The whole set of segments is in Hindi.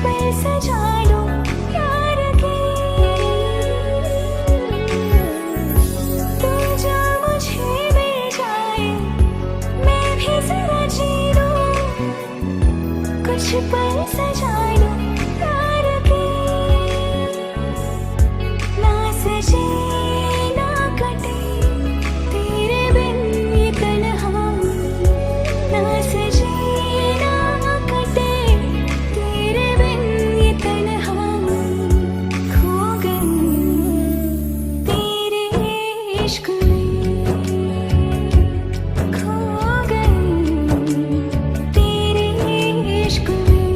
पे सजा लूं प्यार की। तू जो मुझे मिल जाए मैं भी जरा जी लूं, कुछ पल सजा लूं प्यार की। ना सजे ना कटे तेरे बिन ये तन्हा, ना सजे ना कटे तेरे बिन ये तन्हा। खो गई तेरे इश्क में, खो गई तेरे इश्क में,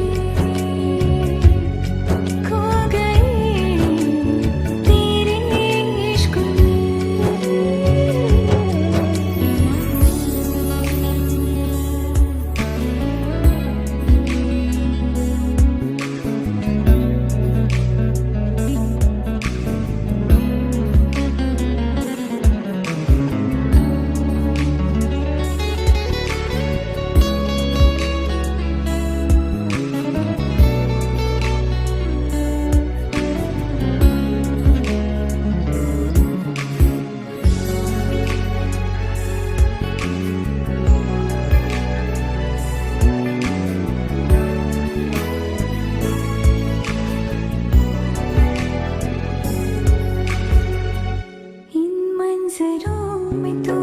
खो गई तेरे इश्क में। इन मंजरों में तू